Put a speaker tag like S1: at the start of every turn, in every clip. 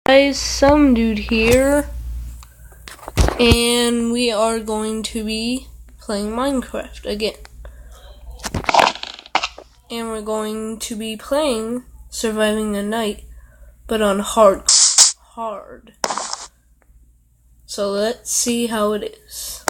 S1: Guys, some dude here, and we are going to be playing Minecraft again. And we're going to be playing Surviving the Night, but on hard. So let's see how it is.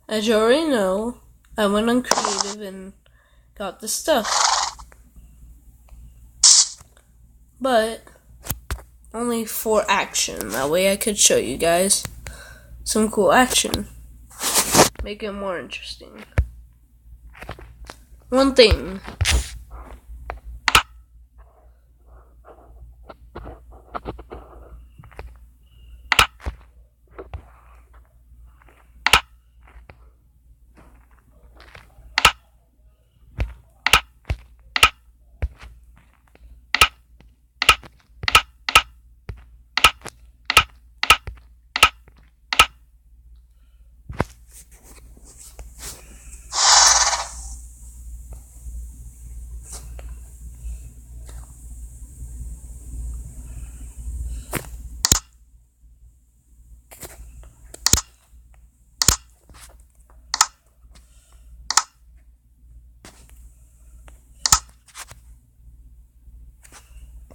S1: As you already know, I went on creative and got the stuff. But only for action. That way I could show you guys some cool action. Make it more interesting. One thing.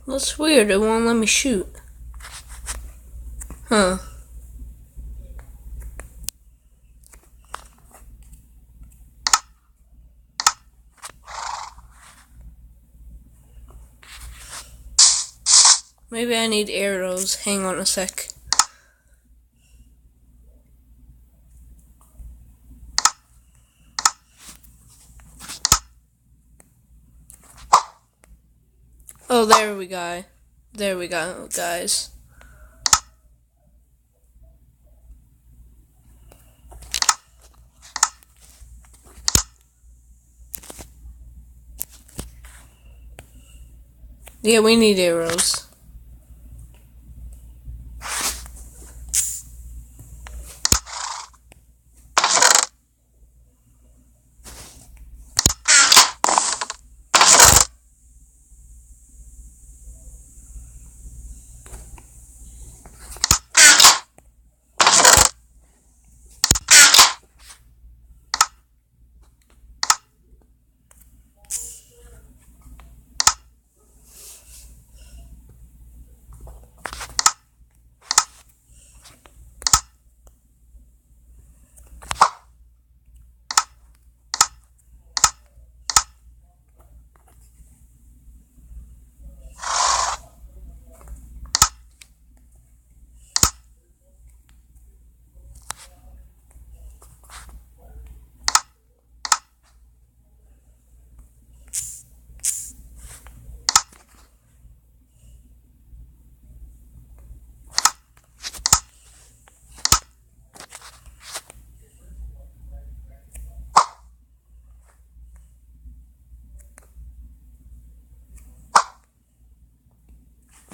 S1: That's weird, it won't let me shoot. Huh. Maybe I need arrows. Hang on a sec. Oh, there we go. There we go, guys. Yeah, we need arrows.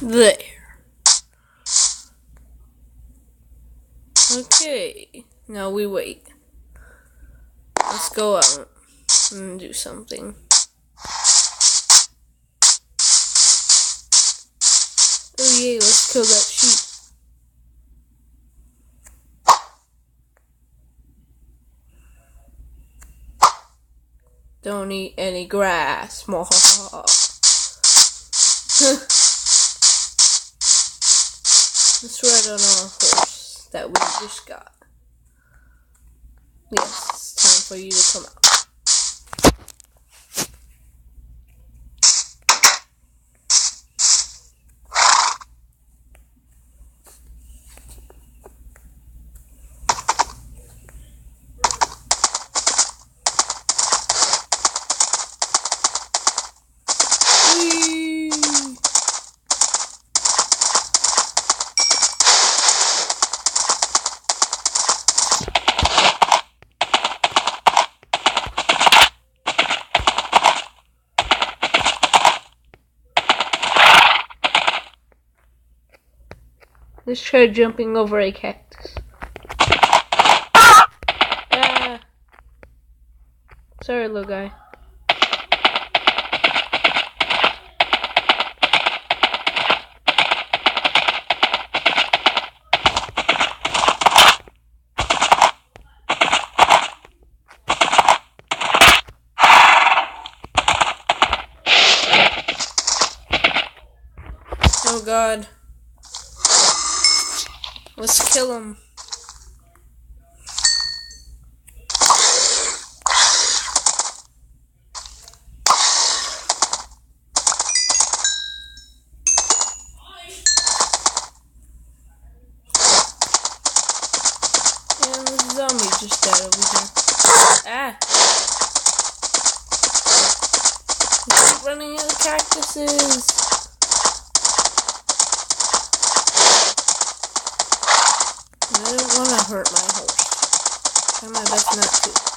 S1: There. Okay, now we wait. Let's go out and do something. Oh yay, let's kill that sheep. Don't eat any grass. Let's ride on our horse that we just got. Yes, it's time for you to come out. Let's try jumping over a cactus. Ah. Sorry, little guy. Oh god. Let's kill him. And the zombie just died over here. Ah! I keep running into the cactuses. I don't want to hurt my horse. Try my best not to.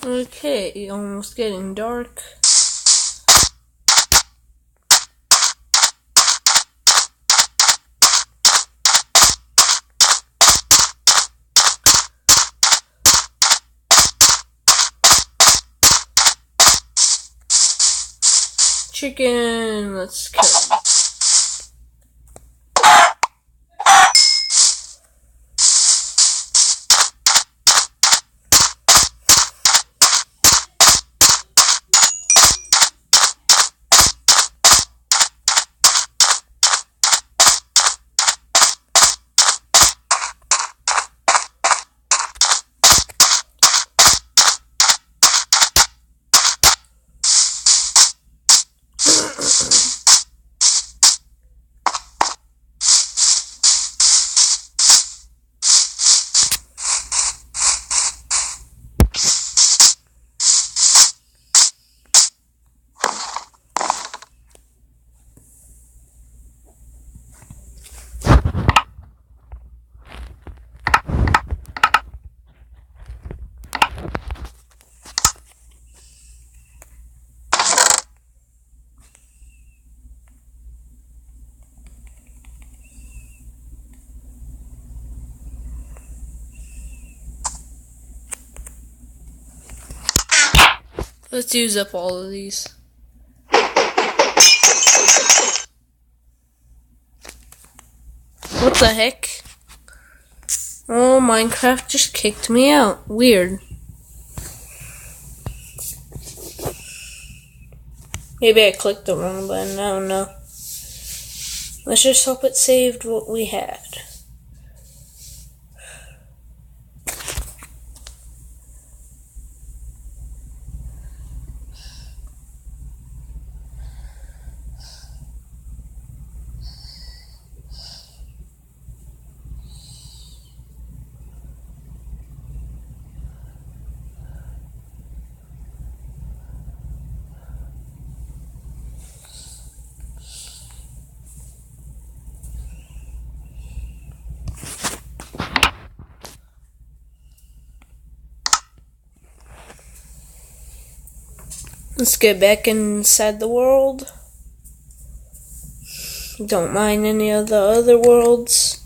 S1: Okay, almost getting dark. Chicken, let's kill him. Let's use up all of these. What the heck? Oh, Minecraft just kicked me out. Weird. Maybe I clicked the wrong button. I don't know. Let's just hope it saved what we had. Let's get back inside the world. Don't mind any of the other worlds.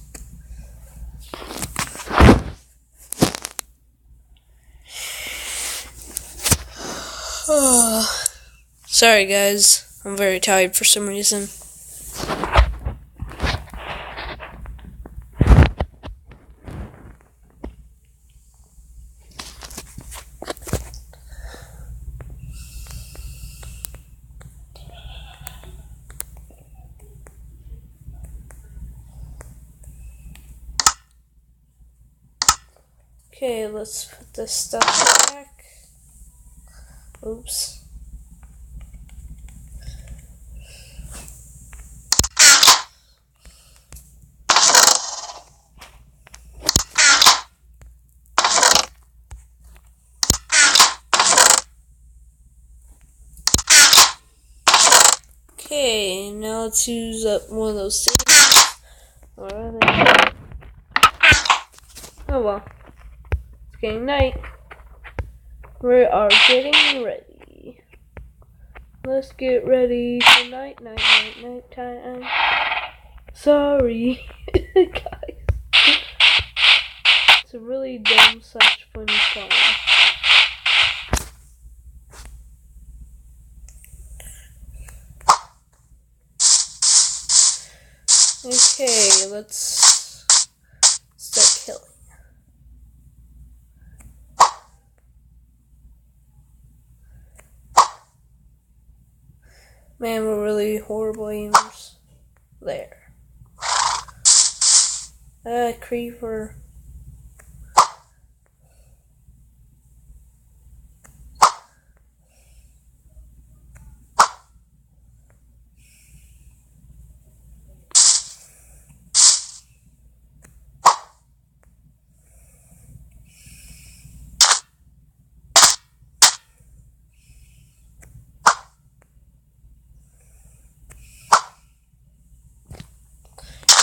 S1: Sorry guys, I'm very tired for some reason. Okay, let's put this stuff back. Oops. Okay, now let's use up one of those things. Where are they? Oh well. It's getting night. We are getting ready. Let's get ready for night time. Sorry, guys. It's a really dumb slash funny song. Okay, let's start killing. Man, we're really horrible aimers. There. Creeper.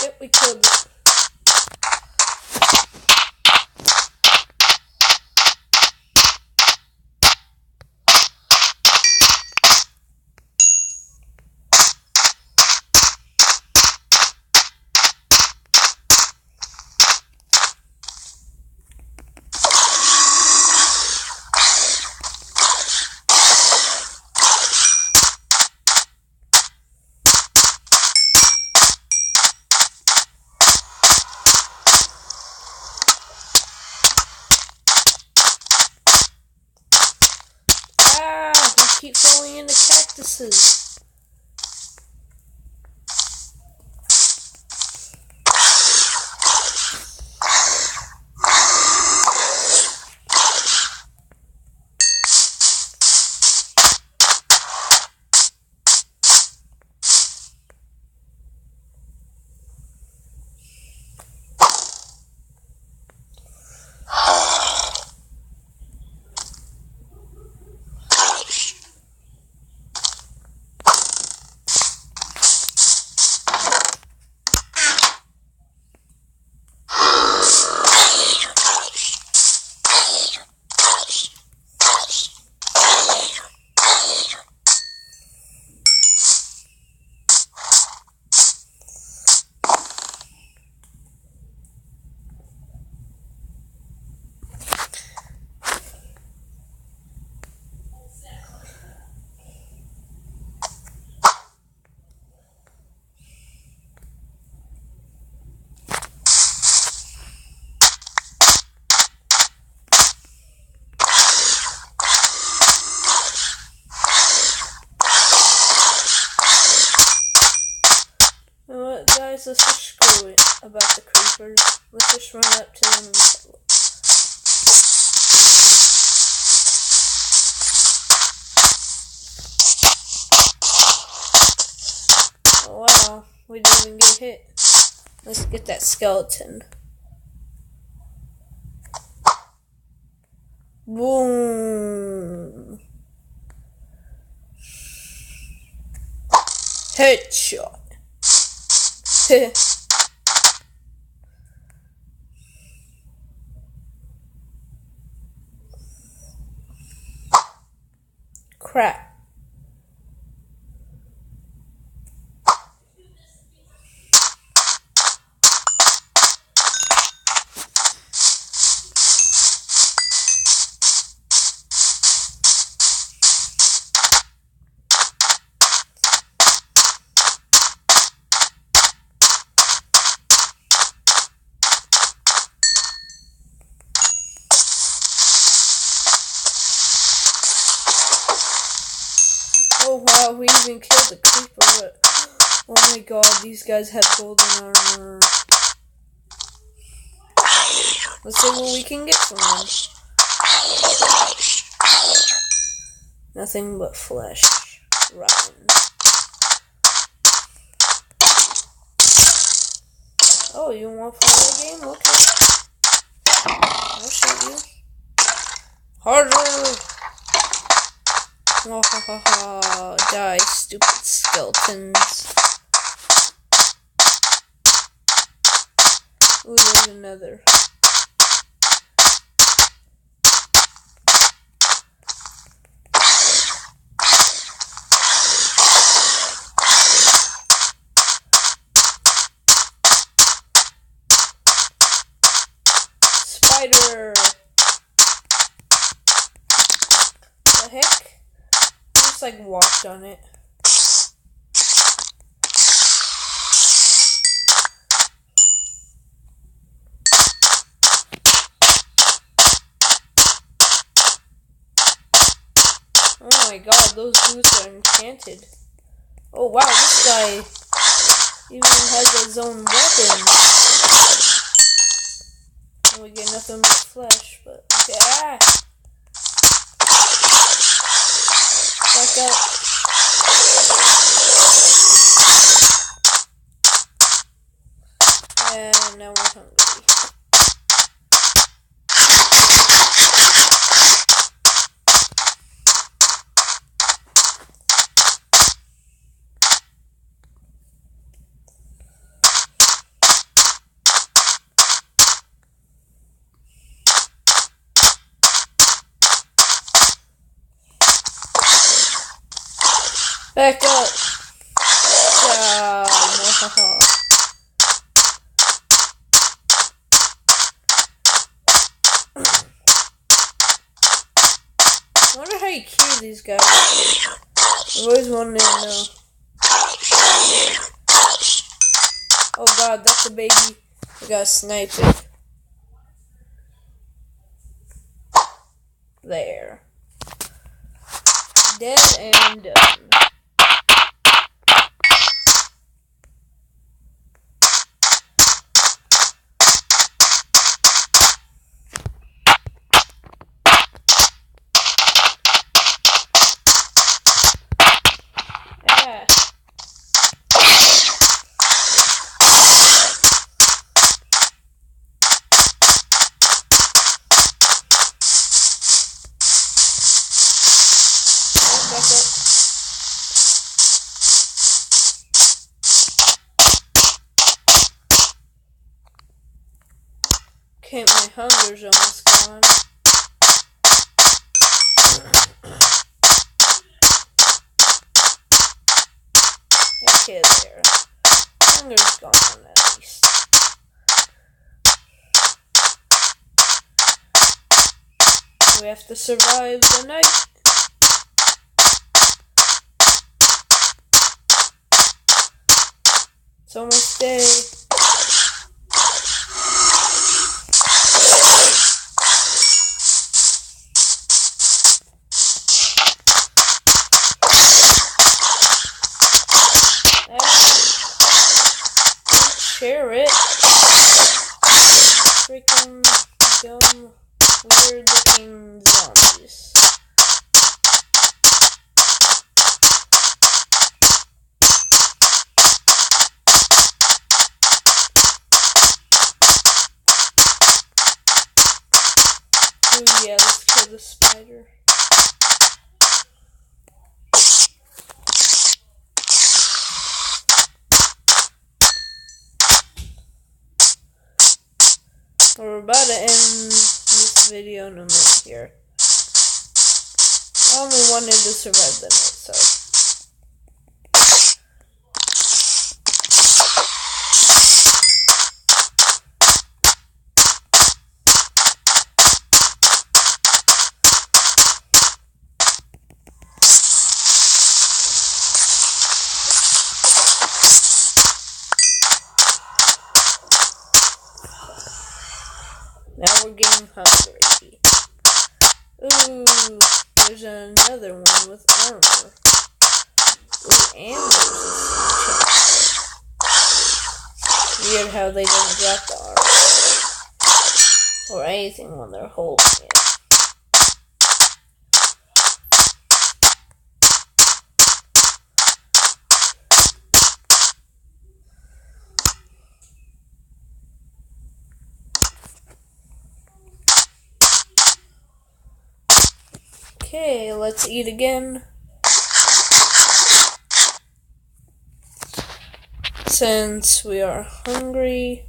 S1: Yep, we killed it. We keep falling into cactuses. You know what, guys? Let's just screw it about the creepers. Let's just run up to them and kill them. Oh wow, we didn't even get hit. Let's get that skeleton. Boom. Headshot. Crap. Oh wow, we even killed the creeper, but oh my god, these guys have golden armor. Let's see what we can get from them. Nothing but flesh. Rotten. Oh, you want to play the game? Okay. I'll shoot you. Harder! Wahahaha, die, stupid skeletons. Ooh, there's another. heck? I just like walked on it. Oh my god, those boots are enchanted. Oh wow, this guy even has his own weapon. And we get nothing but flesh, but okay. Ah! Back up. And now we're hungry. Back up! I wonder how you kill these guys. I've always wanted to know. Oh god, that's a baby. I got sniped. There. Dead and done. Okay, my hunger's almost gone. Okay, there. Hunger's gone at least. We have to survive the night. It's almost day. Share it. Freaking dumb, weird looking zombies. Oh yeah, let's kill the spider. We're about to end this video in a minute here. I only wanted to survive the night, so. Now we're getting hungry. Ooh, there's another one with armor. Ooh, and there's a weird how they don't drop the armor. Or anything when they're holding it. Okay, let's eat again. Since we are hungry.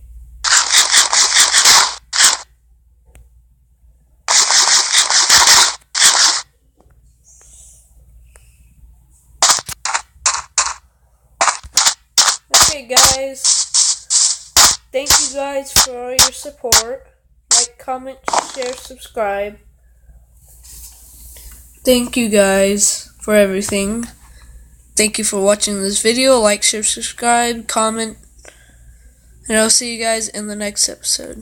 S1: Okay guys, thank you guys for all your support. Like, comment, share, subscribe. thank you guys for everything. Thank you for watching this video. Like, share, subscribe, comment, and I'll see you guys in the next episode.